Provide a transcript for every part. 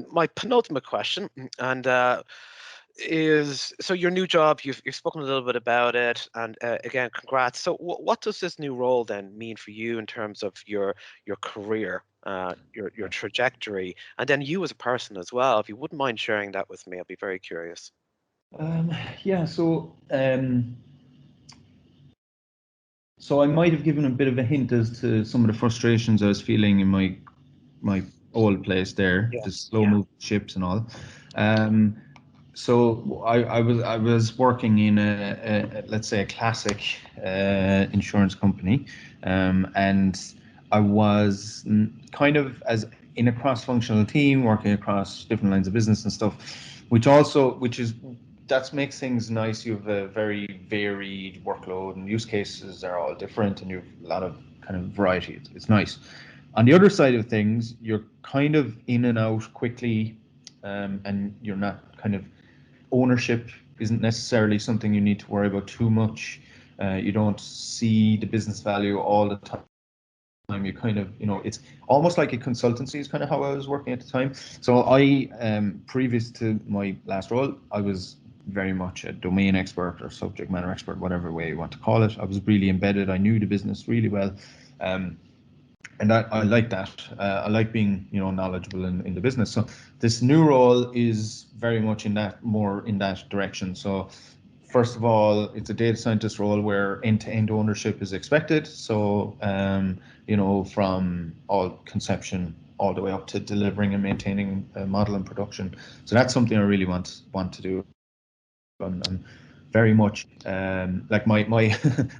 My penultimate question, and is so your new job. You've spoken a little bit about it, and again, congrats. So, what does this new role then mean for you in terms of your career, your trajectory, and then you as a person as well? If you wouldn't mind sharing that with me, I'd be very curious. Um, yeah, so so I might have given a bit of a hint as to some of the frustrations I was feeling in my old place there, Yeah, the slow moving ships and all. Um, so I was working in let's say a classic insurance company, and I was kind of as in a cross-functional team working across different lines of business and stuff, which is that makes things nice. You have a very varied workload and use cases are all different, and you have a lot of kind of variety. It's nice. On the other side of things, you're kind of in and out quickly, and you're not kind of ownership isn't necessarily something you need to worry about too much. You don't see the business value all the time. You kind of, it's almost like a consultancy is kind of how I was working at the time. So previous to my last role, I was very much a domain expert or subject matter expert, whatever way you want to call it. I was really embedded. I knew the business really well. And I like that. I like being, knowledgeable in the business. So this new role is very much more in that direction. So first of all, it's a data scientist role where end-to-end ownership is expected. So from all conception all the way up to delivering and maintaining a model in production. So that's something I really want to do. I'm very much like my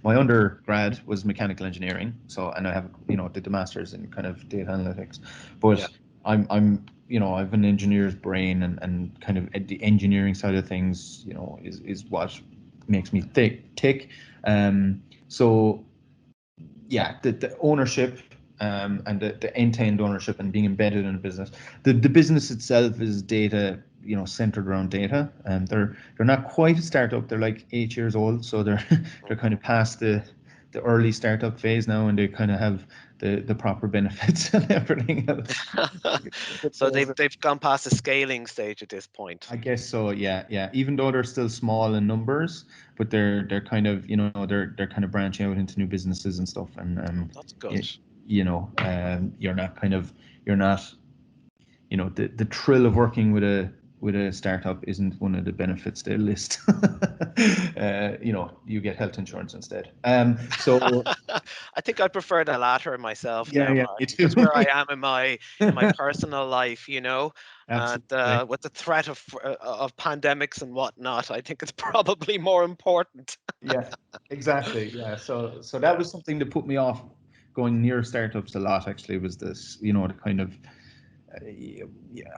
my undergrad was mechanical engineering, so and I have did the masters in kind of data analytics, yeah, but I'm I have an engineer's brain, and kind of the engineering side of things is what makes me tick. So yeah, the ownership, and the end-to-end ownership and being embedded in a business. The business itself is data, centered around data, and they're not quite a startup. They're like 8 years old, so they're they're kind mhm. of past the early startup phase now, and they kind of have the proper benefits and everything else. So they've gone past the scaling stage at this point. I guess so. Yeah, yeah. Even though they're still small in numbers, but they're kind of they're kind of branching out into new businesses and stuff. And Oh, that's good. you, you're not you're not the thrill of working with a startup isn't one of the benefits they list. You get health insurance instead. So I think I prefer the latter myself yeah, now, yeah, me Martin, too. just where I am in my personal life, and Absolutely. with the threat of pandemics and whatnot, I think it's probably more important. Yeah, exactly. Yeah. So that was something that put me off going near startups a lot, actually, was this, the kind of, yeah,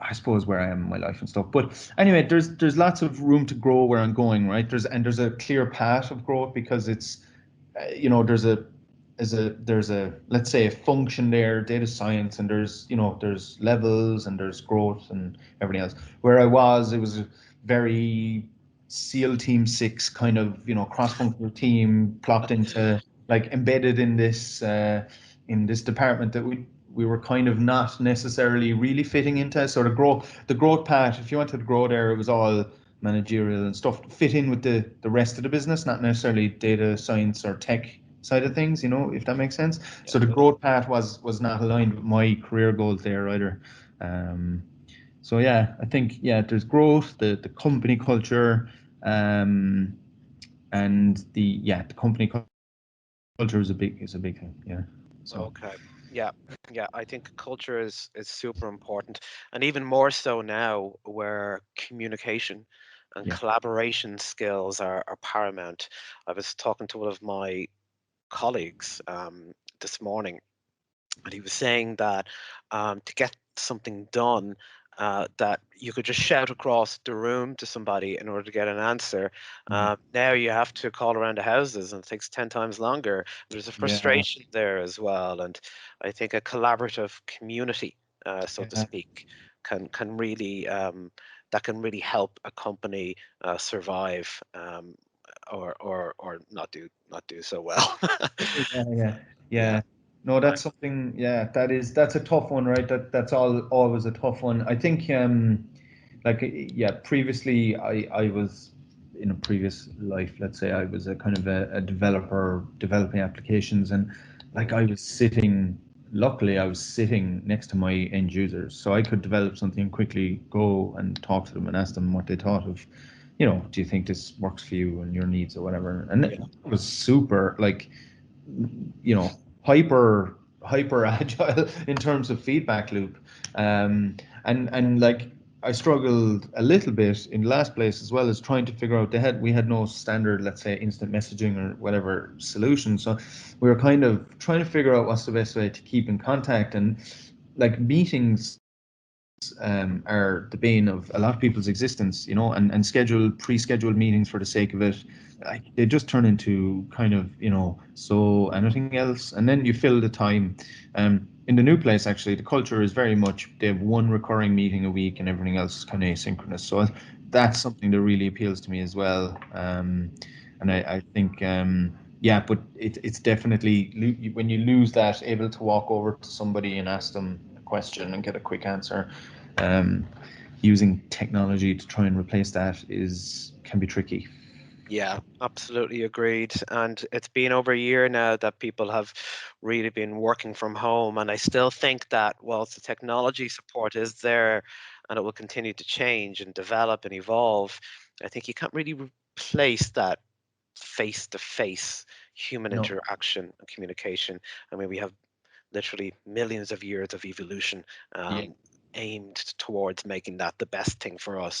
I suppose where I am in my life and stuff. But anyway, there's lots of room to grow where I'm going, right? There's a clear path of growth because it's, there's a let's say a function there, data science, and there's levels and there's growth and everything else. Where I was, it was a very SEAL Team Six kind of cross-functional team plopped into like embedded in this department that we were kind of not necessarily really fitting into. So the growth path, if you wanted to grow there, it was all managerial and stuff fit in with the rest of the business, not necessarily data science or tech side of things, if that makes sense. Yeah, So the growth path was not aligned with my career goals there either. Um, so yeah, I think there's growth, the company culture, and the company culture is a big thing. Yeah. So okay. Yeah, yeah. I think culture is super important, and even more so now, where communication and yeah, collaboration skills are paramount. I was talking to one of my colleagues this morning, and he was saying that to get something done, that you could just shout across the room to somebody in order to get an answer. mm, Now you have to call around the houses, and it takes 10 times longer. There's a yeah, frustration there as well, and I think a collaborative community, so to yeah, speak, can really that can really help a company survive. Or not do so well. yeah, yeah, Yeah. yeah. No, Right. that's something. Yeah, that's a tough one, right? That's always a tough one. I think, like, yeah, previously I was in a previous life. Let's say I was a kind of a developer developing applications, and like Mm, I was sitting. Luckily, I was sitting next to my end users, so I could develop something and quickly go and talk to them and ask them what they thought of. Do you think this works for you and your needs or whatever? And it yeah. was super, like, hyper agile in terms of feedback loop. And like I struggled a little bit in the last place as well as trying to figure out we had no standard, let's say, instant messaging or whatever solution. So we were kind of trying to figure out what's the best way to keep in contact. And like meetings are the bane of a lot of people's existence, and pre-scheduled meetings for the sake of it, like they just turn into kind of, so anything else, and then you fill the time. In the new place, actually, the culture is very much they have one recurring meeting a week, and everything else is kind of asynchronous. So that's something that really appeals to me as well. And I think, yeah, but it's definitely when you lose that able to walk over to somebody and ask them a question and get a quick answer. Um, Using technology to try and replace that is can be tricky. Yeah, absolutely agreed. And it's been over a year now that people have really been working from home. And I still think that whilst the technology support is there and it will continue to change and develop and evolve, I think you can't really replace that face-to-face human No. interaction and communication. I mean, we have literally millions of years of evolution Yeah. um, aimed towards making that the best thing for us.